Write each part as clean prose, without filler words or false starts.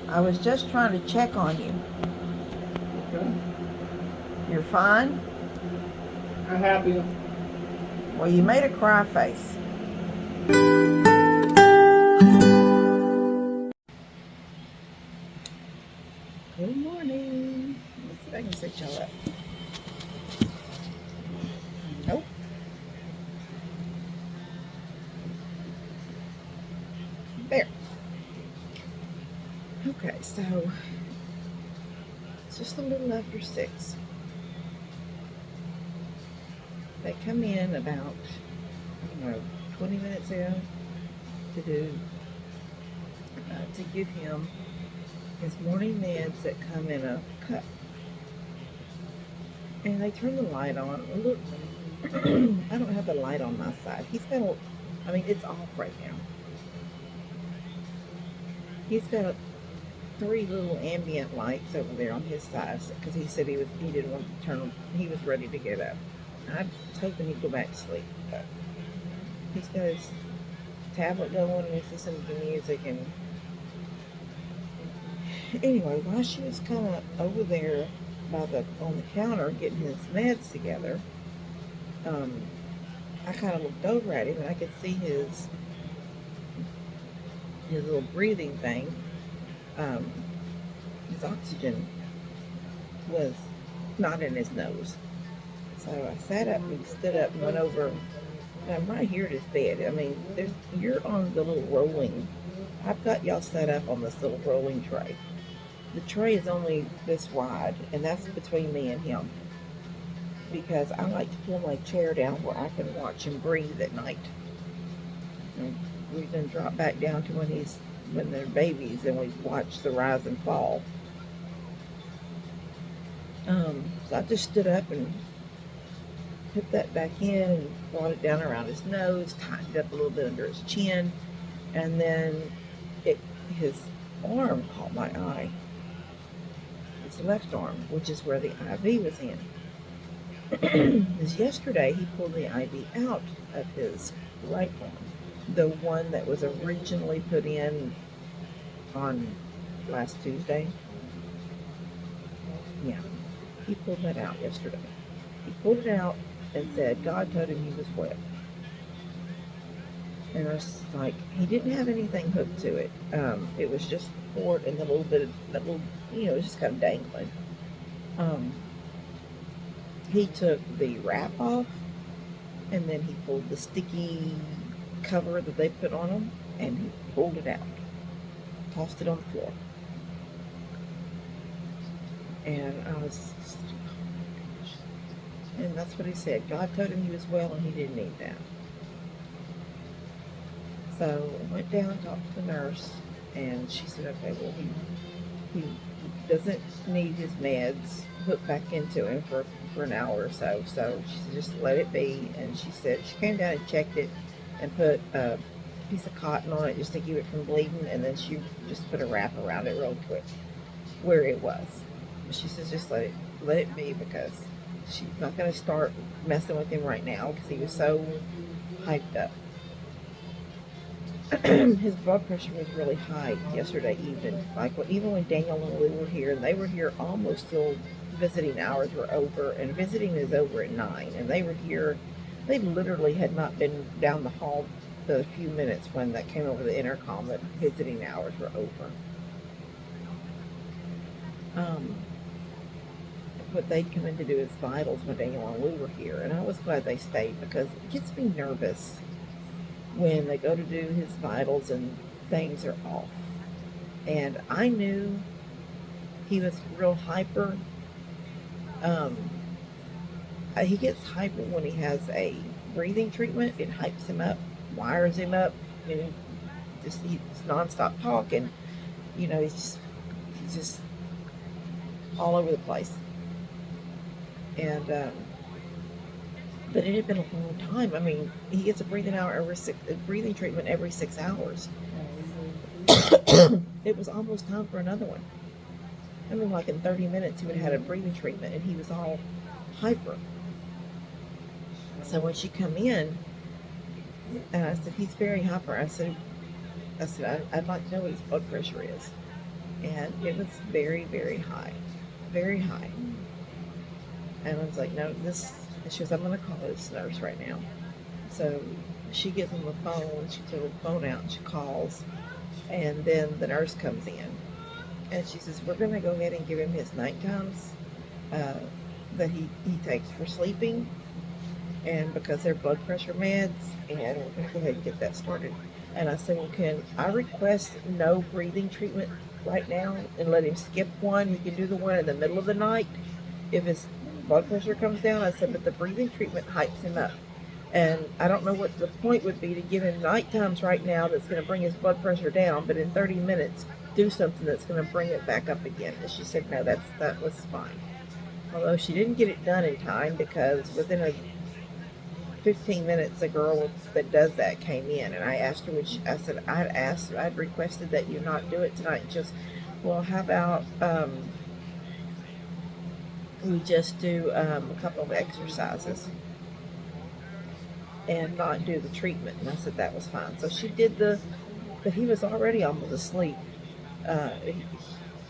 I was just trying to check on you. Okay. You're fine? I'm happy. Well, you made a cry face. Good morning. Let's see if I can set y'all up. Nope. There. Okay, so it's just a little after 6. They come in about, I don't know, 20 minutes ago to to give him his morning meds that come in a cup. And they turn the light on. Look, I don't have the light on my side. I mean, it's off right now. He's got 3 little ambient lights over there on his side because he said he didn't want to turn them. He was ready to get up. I was hoping he'd go back to sleep, but he's got his tablet going and he's listening to music. And anyway, while she was kind of over there on the counter getting his meds together, um, I kind of looked over at him and I could see his little breathing thing. Um, his oxygen was not in his nose. So I sat up and stood up and went over. And I'm right here at his bed. I mean, you're on the little rolling. I've got y'all set up on this little rolling tray. The tray is only this wide, and that's between me and him because I like to pull my chair down where I can watch him breathe at night. And we then drop back down to when they're babies and we watch the rise and fall. So I just stood up and put that back in and brought it down around his nose, tightened up a little bit under his chin, and then his arm caught my eye. His left arm, which is where the IV was in. Because yesterday he pulled the IV out of his right arm, the one that was originally put in on last Tuesday. Yeah, he pulled that out yesterday. He pulled it out and said God told him he was wet. And I was like, he didn't have anything hooked to it. It was just the cord and the little bit of that little, it was just kind of dangling. Um, he took the wrap off and then he pulled the sticky cover that they put on them and he pulled it out, tossed it on the floor. And I was, and that's what he said. God told him he was well and he didn't need that. So I went down and talked to the nurse, and she said, okay, well, he doesn't need his meds hooked back into him for an hour or so. So she said, just let it be. And she said, she came down and checked it and put a piece of cotton on it just to keep it from bleeding. And then she just put a wrap around it real quick where it was. But she says, just let it be because she's not going to start messing with him right now because he was so hyped up. His blood pressure was really high yesterday evening. Even when Daniel and Lou were here, and they were here almost till visiting hours were over, and visiting is over at 9, and they were here. They literally had not been down the hall the few minutes when that came over the intercom that visiting hours were over. What they'd come in to do his vitals when Daniel and Lou were here, and I was glad they stayed because it gets me nervous when they go to do his vitals and things are off. And I knew he was real hyper. Um, he gets hyper when he has a breathing treatment. It hypes him up, wires him up, and he's nonstop talking. He's just all over the place. And but it had been a long time. I mean, he gets a breathing treatment every 6 hours. It was almost time for another one. I mean, like in 30 minutes, he would have had a breathing treatment, and he was all hyper. So when she come in, and I said, he's very hyper. I said, I'd like to know what his blood pressure is. and it was very, very high. And I was like, no, this. And she goes, I'm going to call this nurse right now. So she gets on the phone. She took the phone out and she calls, and then the nurse comes in, and she says, we're going to go ahead and give him his night times uh, that he takes for sleeping, and because they're blood pressure meds, and we're going to go ahead and get that started. And I said, well, can I request no breathing treatment right now and let him skip one? He can do the one in the middle of the night if his blood pressure comes down. I said, but the breathing treatment hypes him up. And I don't know what the point would be to give him night times right now that's going to bring his blood pressure down, but in 30 minutes, do something that's going to bring it back up again. And she said, no, that was fine. Although she didn't get it done in time because within a 15 minutes, a girl that does that came in, and I asked her, I said, I'd requested that you not do it tonight. And she goes, well, how about we just do a couple of exercises and not do the treatment? And I said, that was fine. So she did but he was already almost asleep.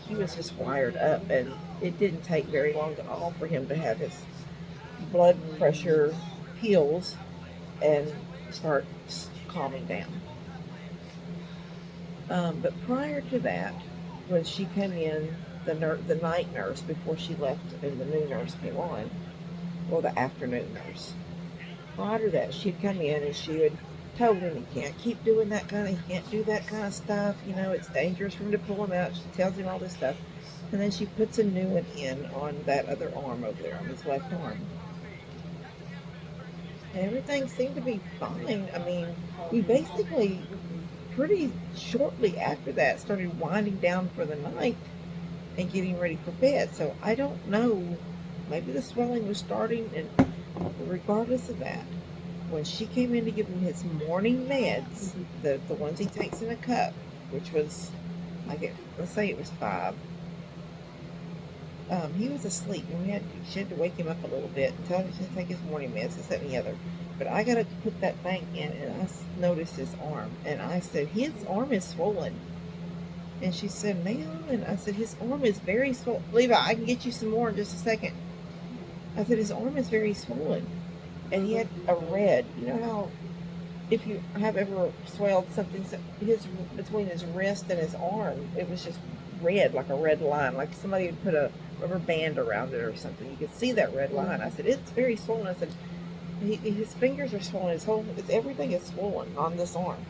He was just wired up, and it didn't take very long at all for him to have his blood pressure pills and start calming down. But prior to that, when she came in, the night nurse before she left, and the new nurse came on, or the afternoon nurse. Prior to that, she'd come in and she had told him he can't keep doing that kind of, he can't do that kind of stuff. You know, it's dangerous for him to pull him out. She tells him all this stuff, and then she puts a new one in on that other arm over there, on his left arm. And everything seemed to be fine. I mean, we basically pretty shortly after that started winding down for the night and getting ready for bed. So I don't know. Maybe the swelling was starting, and regardless of that, when she came in to give him his morning meds, the ones he takes in a cup, which was let's say it was 5. He was asleep, and she had to wake him up a little bit and tell him to take his morning meds, this, that, and the other. But I got to put that thing in, and I noticed his arm, and I said, his arm is swollen. And she said, ma'am, and I said, his arm is very swollen. Levi, I can get you some more in just a second. I said, his arm is very swollen. And he had a red, you know how if you have ever swelled something, between his wrist and his arm, it was just red, like a red line, like somebody had put a rubber band around it or something. You could see that red line. I said, it's very swollen. I said, his fingers are swollen. Everything is swollen on this arm.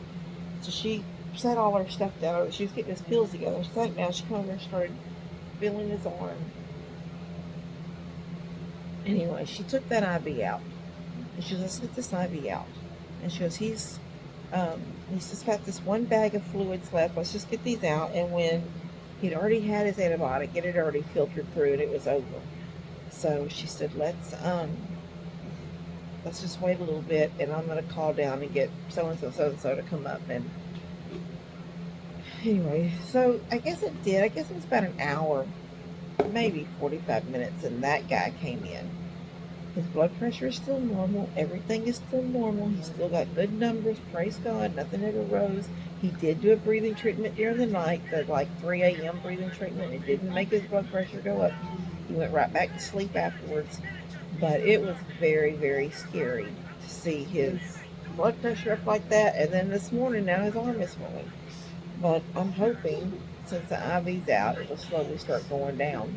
So she set all her stuff down. She was getting his pills together. She sat down. She came over and started feeling his arm. Anyway, she took that IV out. And she goes, let's get this IV out. And she goes, he's just got this one bag of fluids left. Let's just get these out. And when he'd already had his antibiotic, it had already filtered through and it was over. So she said, let's just wait a little bit, and I'm going to call down and get so-and-so to come up. And anyway, so I guess it did. I guess it was about an hour, maybe 45 minutes, and that guy came in. His blood pressure is still normal. Everything is still normal. He's still got good numbers. Praise God. Nothing ever rose. He did do a breathing treatment during the night, that like 3 a.m. breathing treatment. It didn't make his blood pressure go up. He went right back to sleep afterwards. But it was very, very scary to see his blood pressure up like that. And then this morning, now his arm is swollen. But I'm hoping, since the IV's out, it will slowly start going down.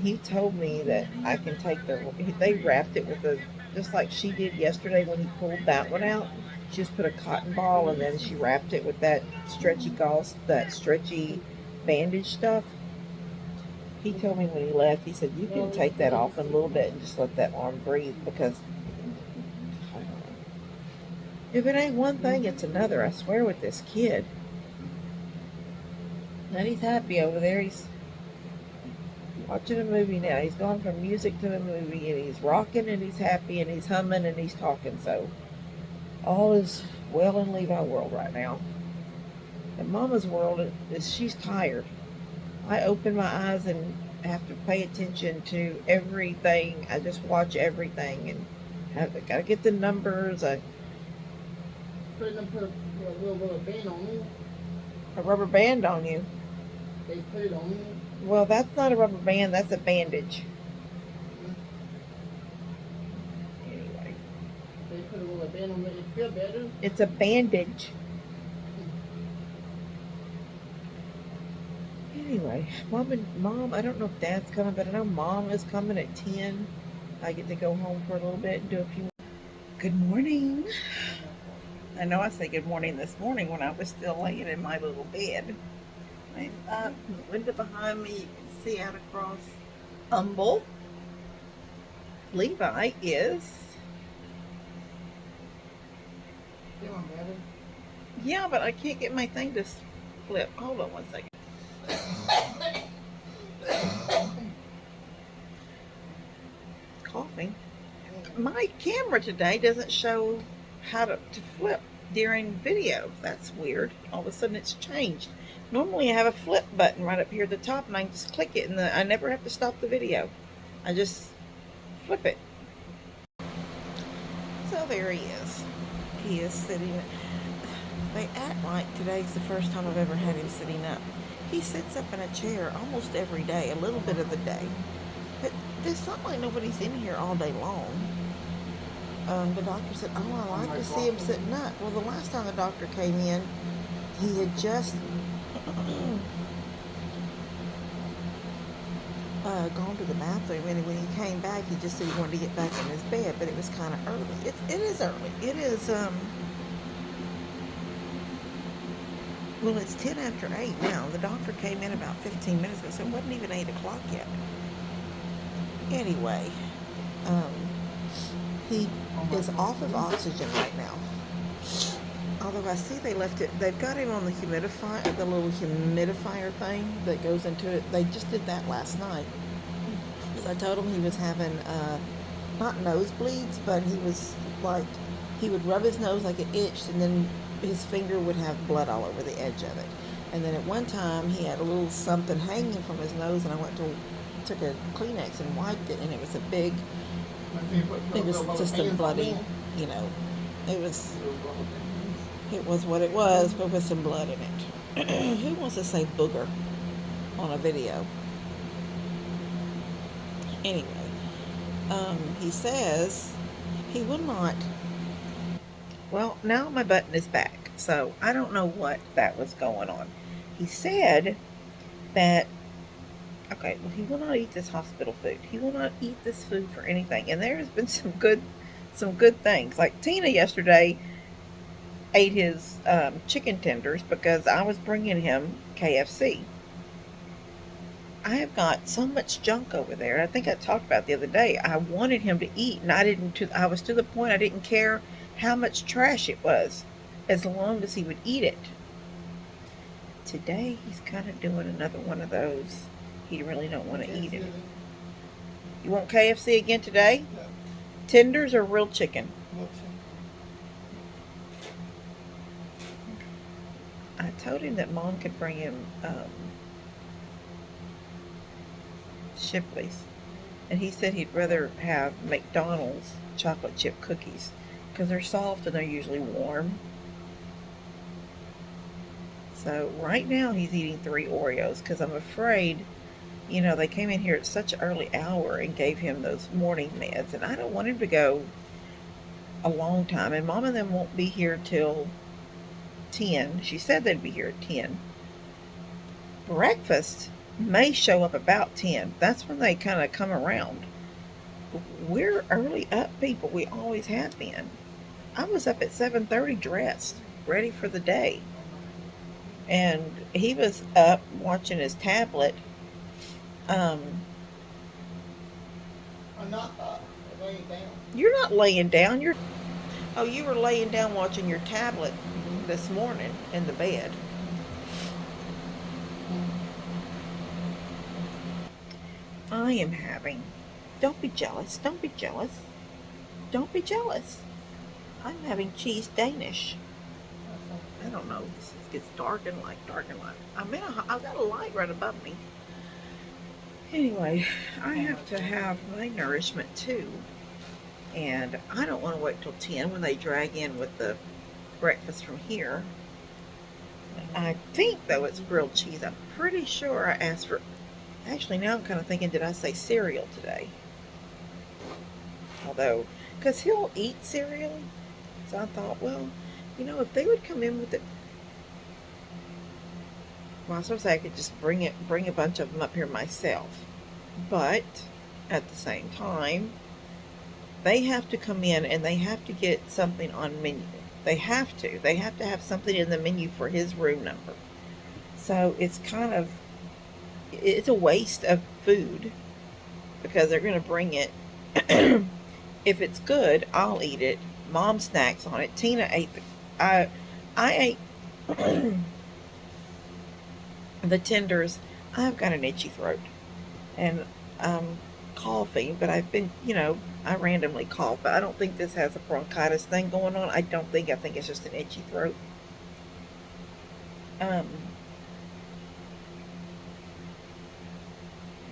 He told me that I can take they wrapped it with just like she did yesterday when he pulled that one out. She just put a cotton ball and then she wrapped it with that stretchy bandage stuff. He told me when he left, he said, you can take that off in a little bit and just let that arm breathe, because if it ain't one thing, it's another. I swear with this kid. And he's happy over there. He's watching a movie now. He's gone from music to the movie, and he's rocking, and he's happy, and he's humming, and he's talking. So all is well in Levi world right now. And Mama's world is she's tired. I open my eyes and have to pay attention to everything. I just watch everything, and gotta get the numbers. Put a little rubber band on me. A rubber band on you. They put it on you. Well, that's not a rubber band, that's a bandage. Anyway. They put a little band on it. It feel better. It's a bandage. Anyway, Mom, I don't know if Dad's coming, but I know Mom is coming at 10. I get to go home for a little bit and do a few. Good morning. I know I said good morning this morning when I was still laying in my little bed. I'm up, the window behind me, you can see out across Humble. Levi is. Feeling better. Yeah, but I can't get my thing to flip. Hold on one second. Coughing. My camera today doesn't show how to flip during video. That's weird. All of a sudden it's changed. Normally I have a flip button right up here at the top and I can just click it and I never have to stop the video. I just flip it. So there he is. He is sitting. They act like today's the first time I've ever had him sitting up. He sits up in a chair almost every day, a little bit of the day. But it's not like nobody's in here all day long. The doctor said, oh, I like to see him sitting up. Well, the last time the doctor came in, he had just gone to the bathroom, and when he came back, he just said he wanted to get back in his bed, but it was kind of early. It is early. It is, well, it's 10 after 8 now. The doctor came in about 15 minutes ago, so it wasn't even 8 o'clock yet. Anyway, he is off of oxygen right now. Although I see they've got him on the humidifier, the little humidifier thing that goes into it. They just did that last night. I told him he was having, not nosebleeds, but he was like, he would rub his nose like it itched, and then his finger would have blood all over the edge of it. And then at one time, he had a little something hanging from his nose, and I took a Kleenex and wiped it, and it was a big, it was just a bloody, you know, it was what it was, but with some blood in it. Who wants to say booger on a video? Anyway, he says he will not. Well, now my button is back, so I don't know what that was going on. He said that, okay, well, he will not eat this hospital food. He will not eat this food for anything. And there has been some good things. Like Tina yesterday ate his chicken tenders because I was bringing him KFC. I have got so much junk over there. I think I talked about it the other day. I wanted him to eat, and I was to the point I didn't care how much trash it was, as long as he would eat it. Today, he's kind of doing another one of those. He really don't want to eat it. You want KFC again today? No. Tenders or real chicken? I told him that Mom could bring him Shipley's, and he said he'd rather have McDonald's chocolate chip cookies because they're soft and they're usually warm. So right now he's eating 3 Oreos because I'm afraid, you know, they came in here at such an early hour and gave him those morning meds, and I don't want him to go a long time. And Mom and them won't be here till 10. She said they'd be here at 10. Breakfast may show up about 10. That's when they kind of come around. We're early up people. We always have been. I was up at 7:30 dressed, ready for the day. And he was up watching his tablet. I'm not up. I'm laying down. You're not laying down. You were laying down watching your tablet this morning in the bed. I am having. Don't be jealous. Don't be jealous. Don't be jealous. I'm having cheese Danish. I don't know. This gets dark and light, dark and light. I've got a light right above me. Anyway, I have to have my nourishment too. And I don't want to wait till 10 when they drag in with the breakfast from here. I think, though, it's grilled cheese. I'm pretty sure I asked for. Actually, now I'm kind of thinking, did I say cereal today? Although, because he'll eat cereal. So I thought, well, if they would come in with it, well, I was supposed to say I could just bring a bunch of them up here myself. But at the same time, they have to come in and they have to get something on menu. They have to. They have to have something in the menu for his room number. So it's a waste of food because they're going to bring it. If it's good, I'll eat it. Mom snacks on it. Tina ate I ate the tenders. I've got an itchy throat and coughing, but I've been, I randomly cough, but I don't think this has a bronchitis thing going on. I don't think. I think it's just an itchy throat. Um,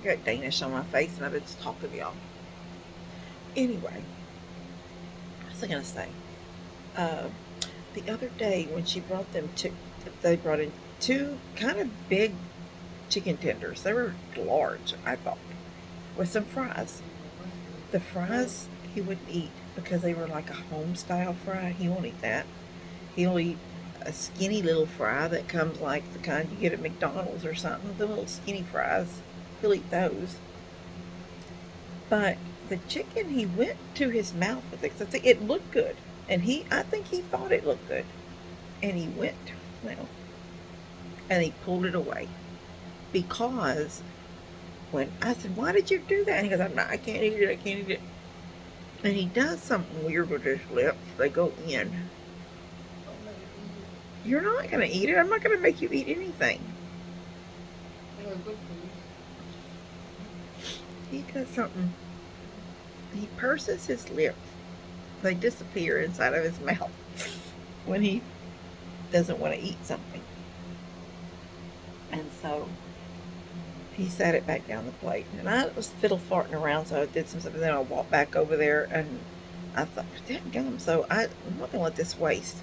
I got Danish on my face, and I've been just talking to y'all. Anyway, what was I gonna say? Uh, the other day when she brought they brought in two kind of big chicken tenders. They were large, I thought, with some fries. The fries he wouldn't eat because they were like a home style fry. He won't eat that. He'll eat a skinny little fry that comes like the kind you get at McDonald's or something, the little skinny fries. He'll eat those. But the chicken, he went to his mouth with it. 'Cause I think it looked good. And I think he thought it looked good. And he went, well, and he pulled it away. Because when I said, why did you do that? And he goes, I can't eat it, I can't eat it. And he does something weird with his lips. They go in. You're not going to eat it. I'm not going to make you eat anything. He does something. He purses his lips. They disappear inside of his mouth when he doesn't want to eat something. And so he sat it back down the plate. And I was fiddle farting around, so I did some stuff. And then I walked back over there, and I thought, dadgum. So I'm not going to let this waste.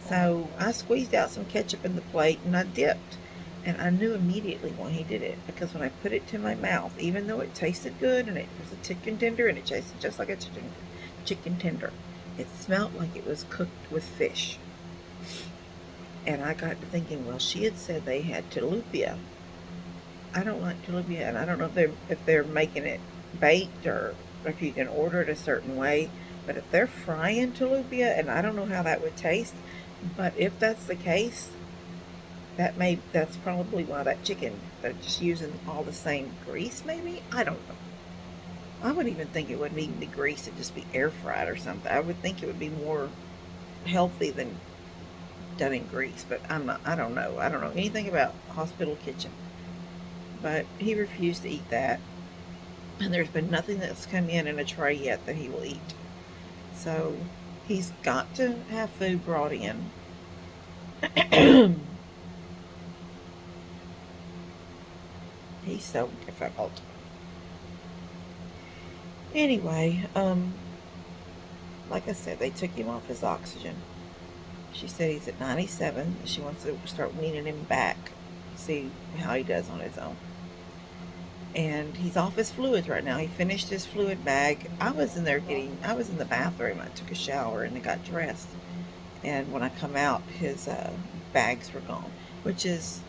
So I squeezed out some ketchup in the plate, and I dipped. And I knew immediately why he did it. Because when I put it to my mouth, even though it tasted good, and it was a chicken tender, and it tasted just like a chicken tender, it smelled like it was cooked with fish. And I got to thinking, well, she had said they had tilapia. I don't like tilapia, and I don't know if they're making it baked or if you can order it a certain way. But if they're frying tilapia, and I don't know how that would taste, but if that's the case, that's probably why that chicken, they're just using all the same grease. Maybe, I don't know. I would even think it wouldn't even be grease; it'd just be air fried or something. I would think it would be more healthy than done in grease. But I'm not. I don't know. I don't know anything about hospital kitchen. But he refused to eat that, and there's been nothing that's come in a tray yet that he will eat. So he's got to have food brought in. He's so difficult. Anyway, like I said, they took him off his oxygen. She said he's at 97. She wants to start weaning him back, see how he does on his own. And he's off his fluids right now. He finished his fluid bag. I was in the bathroom. I took a shower and I got dressed. And when I come out, his bags were gone, which is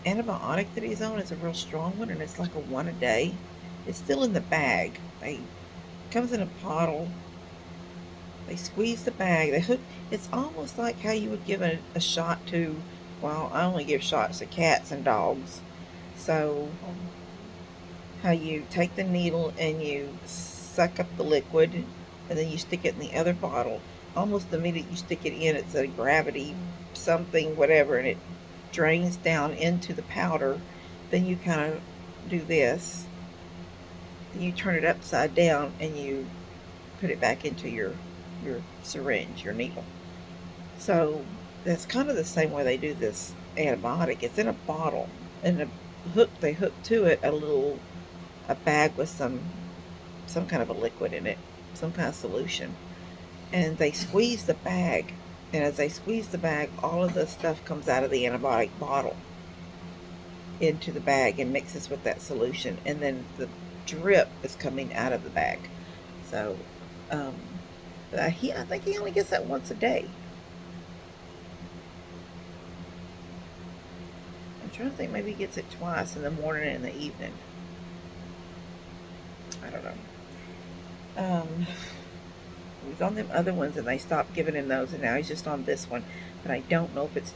antibiotic that he's on is a real strong one, and it's like a one a day. It's still in the bag. It comes in a bottle. They squeeze the bag. They hook. It's almost like how you would give a shot to. Well, I only give shots to cats and dogs. So, how you take the needle and you suck up the liquid, and then you stick it in the other bottle. Almost the minute you stick it in, it's a gravity something, whatever, and it drains down into the powder. Then you kind of do this. You turn it upside down and you put it back into your syringe, your needle. So that's kind of the same way they do this antibiotic. It's in a bottle, and they hook to it a bag with some kind of a liquid in it, some kind of solution, and they squeeze the bag And as they squeeze the bag, all of the stuff comes out of the antibiotic bottle into the bag and mixes with that solution. And then the drip is coming out of the bag. So I think he only gets that once a day. I'm trying to think, maybe he gets it twice, in the morning and in the evening. I don't know. He was on them other ones and they stopped giving him those, and now he's just on this one. But I don't know if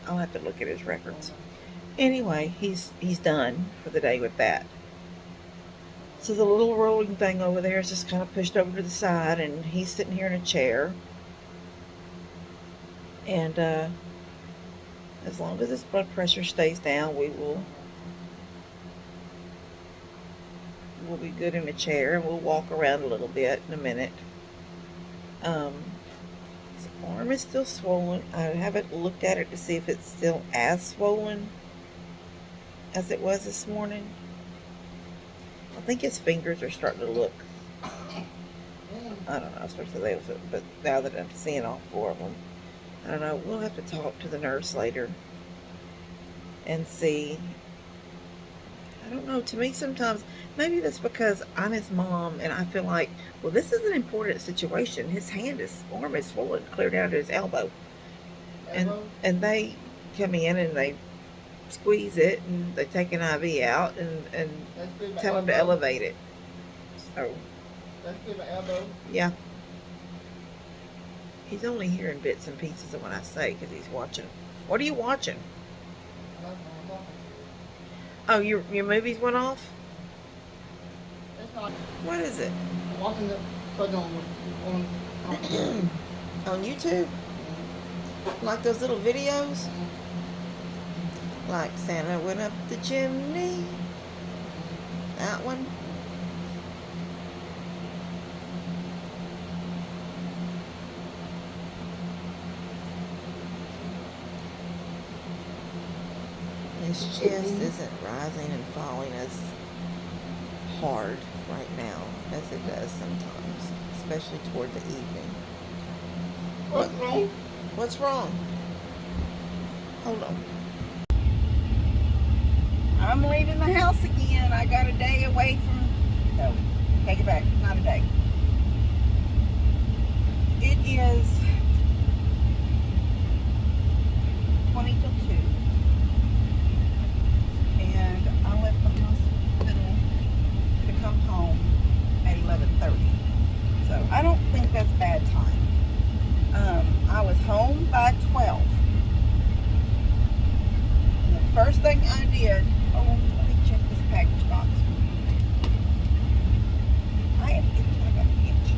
I'll have to look at his records. Anyway, he's done for the day with that. So the little rolling thing over there is just kind of pushed over to the side, and he's sitting here in a chair. And as long as his blood pressure stays down, we'll be good in a chair, and we'll walk around a little bit in a minute. His arm is still swollen. I haven't looked at it to see if it's still as swollen as it was this morning. I think his fingers are starting to look, I don't know, especially those, but now that I'm seeing all four of them, I don't know. We'll have to talk to the nurse later and see. I don't know. To me, sometimes, maybe that's because I'm his mom and I feel like, well, this is an important situation. His arm is swollen clear down to his elbow. And they come in and they squeeze it and they take an IV out and tell him to elevate it. So. That's good, my elbow. Yeah. He's only hearing bits and pieces of what I say because he's watching. What are you watching? Oh, your movies went off? What is it? I'm watching the on On YouTube? Like those little videos? Like Santa went up the chimney? That one? His chest isn't rising and falling as hard right now as it does sometimes, especially toward the evening. What's wrong? What's wrong? Hold on. I'm leaving the house again. I got a day away from... No, take it back. Not a day. It is 20 till 2. And I left the hospital to come home at 11:30. So I don't think that's bad time. I was home by 12. And the first thing I did, let me check this package box. I got an itch.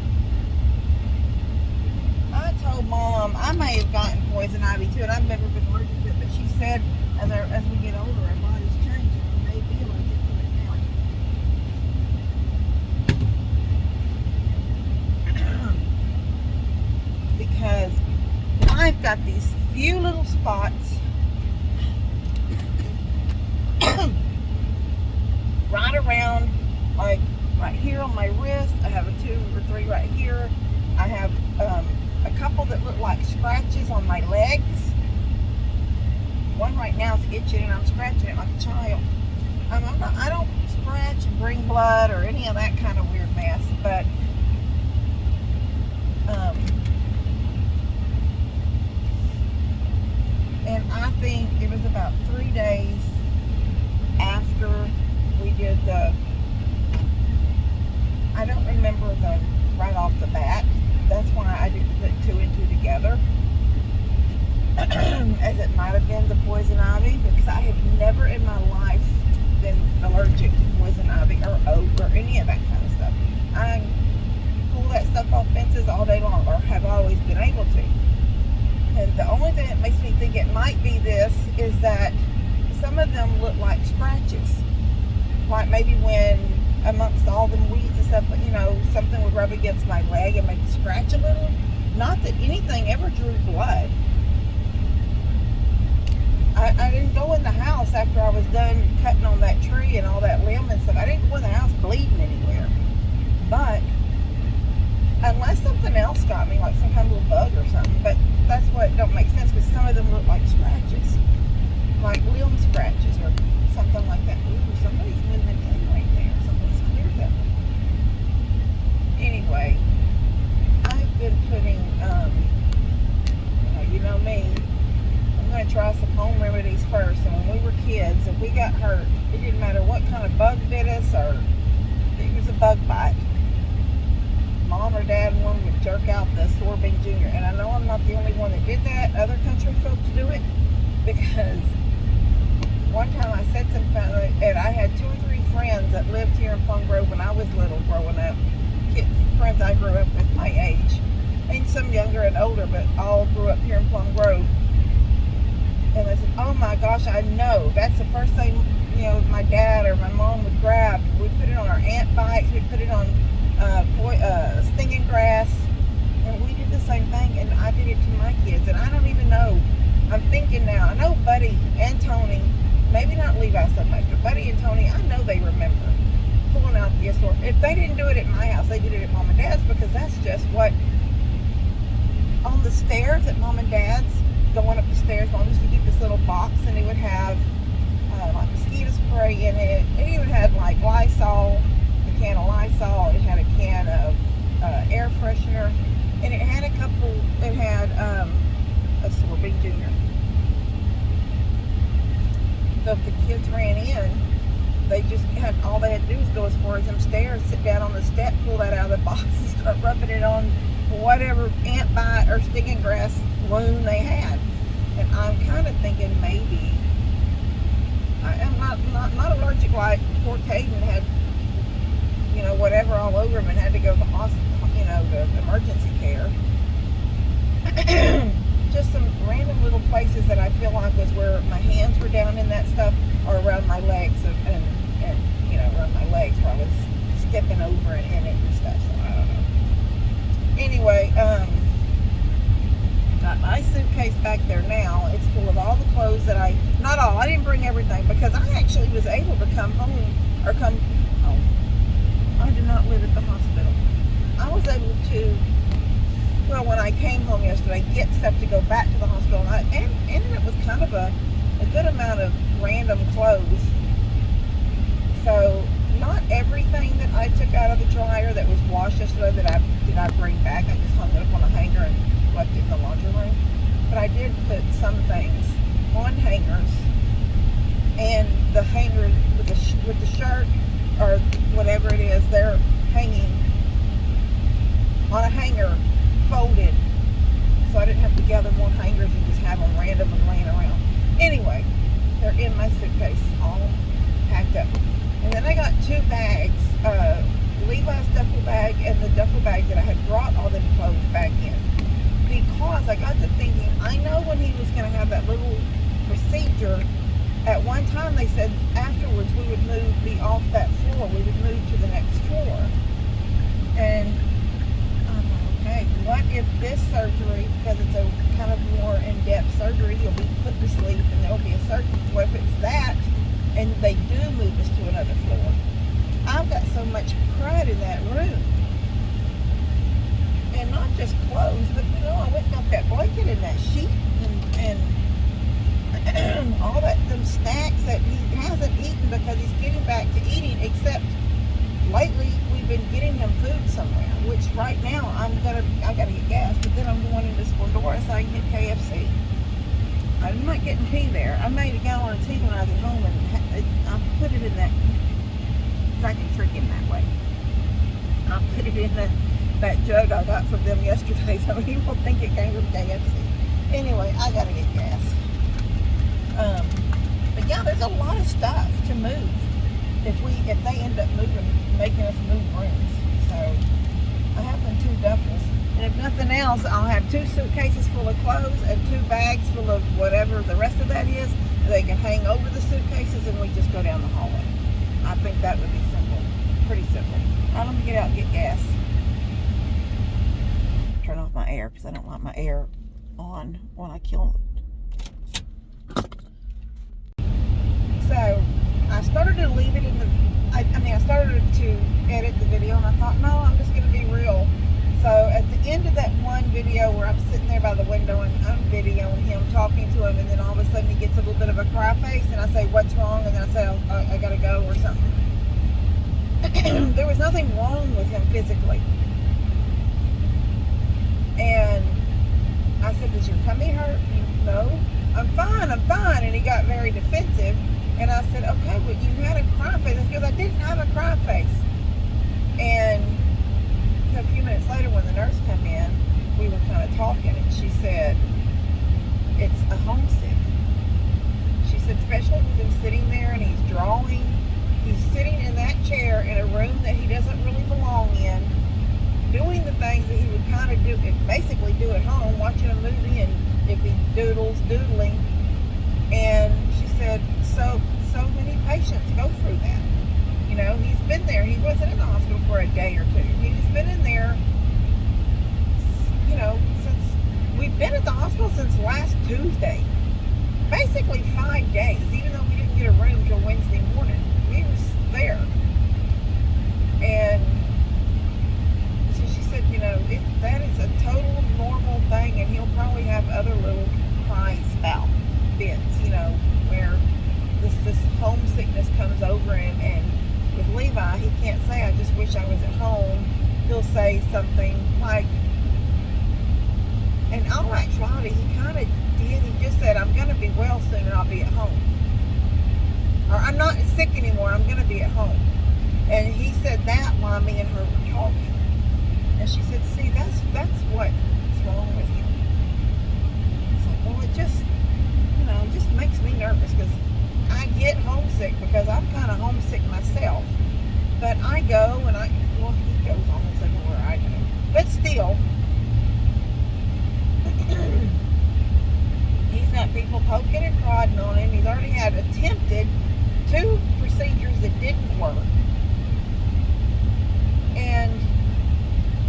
I told Mom I may have gotten poison ivy too, and I've never been allergic to it, but she said as we get older, our bodies change, and we may be allergic to it now. Because I've got these few little spots right around, like right here on my wrist. I have 2 or 3 right here. I have a couple that look like scratches on my legs. One right now is itching and I'm scratching it like a child. I don't scratch and bring blood or any of that kind of weird mess, but and I think it was about 3 days after we did I don't remember right off the bat. That's why I didn't put 2 and 2 together. As it might have been the poison ivy, because I have never in my life been allergic to poison ivy or oak or any of that kind of stuff. I pull that stuff off fences all day long, or have always been able to. And the only thing that makes me think it might be this is that some of them look like scratches. Like maybe when amongst all them weeds and stuff, something would rub against my leg and maybe scratch a little. Not that anything ever drew blood. I didn't go in the house after I was done cutting on that tree and all that limb and stuff. I didn't go in the house bleeding anywhere. But unless something else got me, like some kind of little bug or something. But we got hurt. It didn't matter what kind of bug bit us, or it was a bug bite. Mom or dad and one would jerk out the sorbing junior. And I know I'm not the only one that did that. Other country folks do it, because one time I said something, and I had 2 or 3 friends that lived here in Plum Grove when I was little growing up. Friends I grew up with my age. And some younger and older, but all grew up here in Plum Grove. And I said, oh my gosh, I know. That's the first thing, my dad or my mom would grab. We'd put it on our ant bites. We'd put it on stinging grass. And we did the same thing, and I did it to my kids. And I don't even know. I'm thinking now. I know Buddy and Tony, maybe not Levi so much, but Buddy and Tony, I know they remember pulling out the assortment. If they didn't do it at my house, they did it at Mom and Dad's, because that's just what, on the stairs at Mom and Dad's, going up the stairs, Mom used to keep this little box, and it would have like mosquito spray in it. It even had like Lysol, a can of Lysol. It had a can of air freshener, and it had a sorbing junior. So if the kids ran in, all they had to do was go as far as them stairs, sit down on the step, pull that out of the box, and start rubbing it on whatever ant bite or stinging grass wound they had. And I'm kind of thinking maybe, I'm not allergic like poor Caden had, whatever all over him and had to go to the hospital, the emergency care. Just some random little places that I feel like was where my hands were down in that stuff, or around my legs, and around my legs where I was stepping over and in it and stuff. So I don't know. Anyway, got my suitcase back there now. It's full of all the clothes that I didn't bring everything, because I actually was able to come home. I did not live at the hospital. I was able to, when I came home yesterday, get stuff to go back to the hospital, and it was kind of a good amount of random clothes. So not everything that I took out of the dryer that was washed yesterday did I bring back. I just hung it up on a hanger and left it in the laundry room. But I did put some things on hangers, and the hanger with the shirt or whatever it is, they're hanging on a hanger, folded, so I didn't have to gather more hangers and just have them random and laying around. Anyway, they're in my suitcase, all packed up. And then I got 2 bags, Levi's duffel bag and the duffel bag that I had brought all them clothes back in. Because I got to thinking, I know when he was going to have that little procedure, at one time they said afterwards we would be off that floor, we would move to the next floor. And I'm like, okay, what if this surgery, because it's a kind of more in-depth surgery, he'll be put to sleep and there'll be a surgery. What if it's that, and they do move us to another floor? I've got so much pride in that room. And not just clothes, but I went and got that blanket and that sheet and all them snacks that he hasn't eaten because he's getting back to eating, except lately we've been getting him food somewhere, which right now I gotta get gas, but then I'm going into Splendora so I can get KFC. I'm not getting tea there. I made a gallon of tea when I was at home, and I put it in that, because I can trick him that way. I put it in that jug I got from them yesterday, so he won't think it came from KFC. Anyway, I gotta get gas. But yeah, there's a lot of stuff to move if they end up making us move rooms. So I have them 2 duffels. And if nothing else, I'll have 2 suitcases full of clothes and 2 bags full of whatever the rest of that is. They can hang over the suitcases and we just go down the hallway. I think that would be simple. Pretty simple. All right, let me get out and get gas. Turn off my air because I don't like my air on when I kill it. So I started to leave it in the, I started to edit the video, and I thought, no, I'm just going to be real. So at the end of that one video where I'm sitting there by the window and I'm videoing him, talking to him, and then all of a sudden he gets a little bit of a cry face, and I say, what's wrong? And then I say, I got to go or something. There was nothing wrong with him physically. And I said, does your tummy hurt? No, I'm fine. And he got very defensive. And I said, have a cry face. And a few minutes later, when the nurse came in, we were kind of talking, and she said, it's a homesick. She said, especially with him sitting there and he's drawing, he's sitting in that chair in a room that he doesn't really belong in, doing the things that he would kind of do, basically do at home, watching a movie, and if he doodling. And she said, so many patients go through that. You know, he's been there. He wasn't in the hospital for a day or two. He's been in there, you know, we've been at the hospital since last Tuesday. Basically 5 days, even though we didn't get a room till Wednesday morning. We were there. And so she said, you know, that is a total normal thing, and he'll probably have other little cry spout bits, you know, where this homesickness comes over him. And with Levi, he can't say, I just wish I was at home. He'll say something like, in all actuality, he kind of did. He just said, I'm going to be well soon and I'll be at home. Or, I'm not sick anymore, I'm going to be at home. And he said that while me and her were talking. And she said, see, that's what's wrong with him. It's like, well, it just, you know, it just makes me nervous, because I get homesick, because I'm kind of homesick myself. But I go and well, he goes almost everywhere I go. But still, he's got people poking and prodding on him. He's already had attempted 2 procedures that didn't work. And,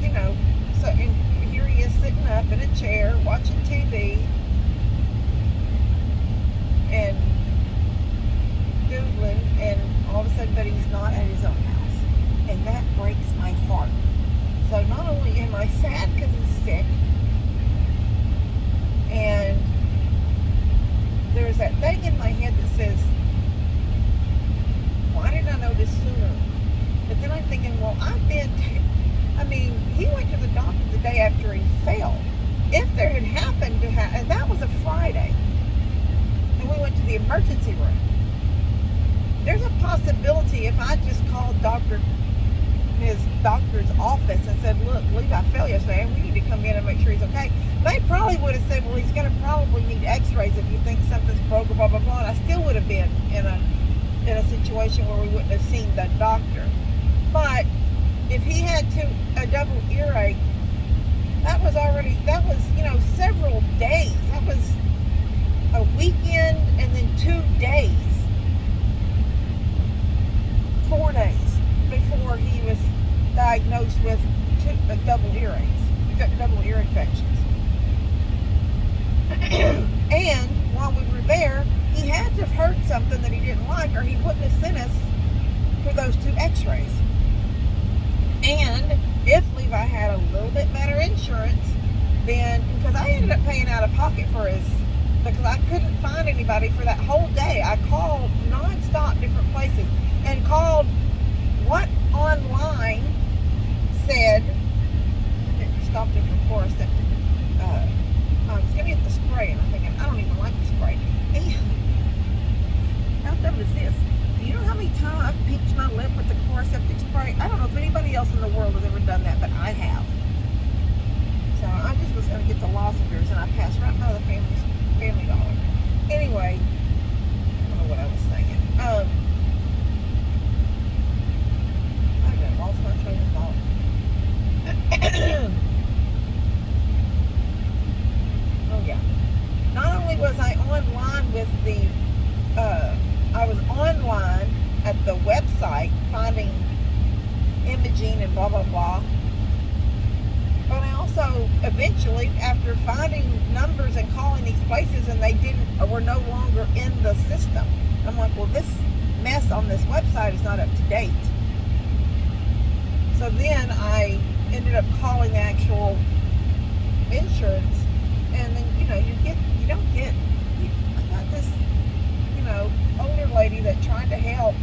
you know, so and here he is sitting up in a chair watching TV and doodling, and all of a sudden, but he's not at his own house. And that breaks my heart. So not only am I sad because he's sick, and there's that thing in my head that says, why didn't I know this sooner? But then I'm thinking, well, he went to the doctor the day after he fell. If there had happened to have, and that was a Friday, and we went to the emergency room, there's a possibility if I just called his doctor's office and said, look, Levi fell yesterday and we need to come in and make sure he's okay, they probably would have said, well, he's going to probably need x-rays if you think something's broke or blah, blah, blah. And I still would have been in a situation where we wouldn't have seen the doctor. But if he had a double earache, that was, you know, several days. That was a weekend and then 2 days. 4 days before he was diagnosed with double ear infections. And while we were there, he had to have heard something that he didn't like, or he wouldn't have sent us for those 2 x-rays. And if Levi had a little bit better insurance, then, because I ended up paying out of pocket because I couldn't find anybody for that whole day. I called nonstop different places and called what online said, it stopped it from Forrest. I was going to get the spray, and I'm thinking, I don't even like the spray. And how dumb is this? Do you know how many times I've pinched my lip with the chloroseptic spray? I don't know if anybody else in the world has ever done that, but I have. So I just was going to get the lozenges, and I passed right by the Family Dollar. Anyway, I don't know what I was saying. I've lost my train of thought. Oh yeah. Not only was I online with I was online at the website finding imaging and blah blah blah, but I also eventually, after finding numbers and calling these places, and they were no longer in the system, I'm like, well, this mess on this website is not up to date. So then I ended up calling the actual insurance, and then, you know, I got this, you know, older lady that tried to help,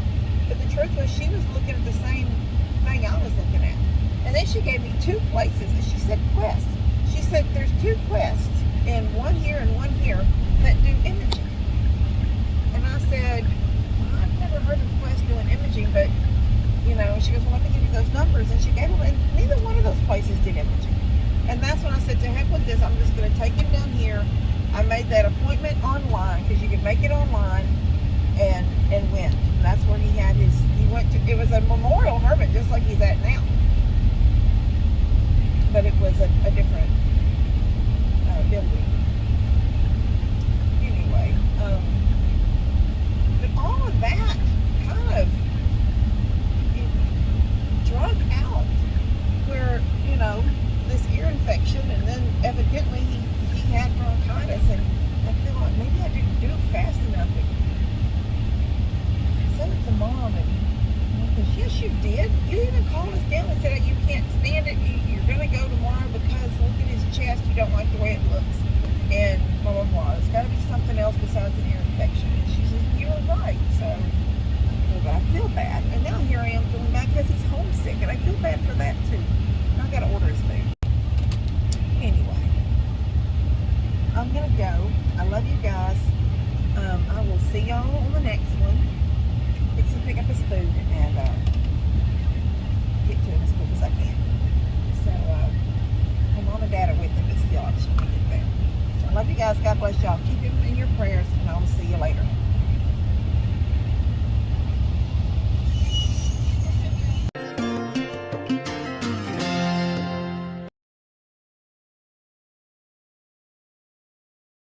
but the truth was she was looking at the same thing I was looking at. And then she gave me 2 places, and she said Quest. She said there's 2 Quests, and one here and one here, that do imaging. And I said, well, I've never heard of Quest doing imaging, but and went. And that's where he had his. He went to. It was a memorial hermit, just like he's at now, but it was a different building. Anyway, but all of that kind of drug out where, this ear infection, and then evidently he had bronchitis, and I feel like maybe I didn't do it fast enough. I said it to Mom, and Mom goes, yes, you did. You even called us down and said you can't stand it. You're going to go tomorrow because look at his chest. You don't like the way it looks. And blah, blah, blah. It's got to be something else besides an ear infection. And she says, you were right. So, but I feel bad. And now here I am feeling bad because he's homesick. And I feel bad for that too. And I got to order his food. Anyway, I'm going to go. I love you guys. I will see y'all on the next one. Fix and pick up his food and get to him as quick as I can. So, my Mom and Dad are with him, but still, I just want to get there. So I love you guys. God bless y'all. Keep him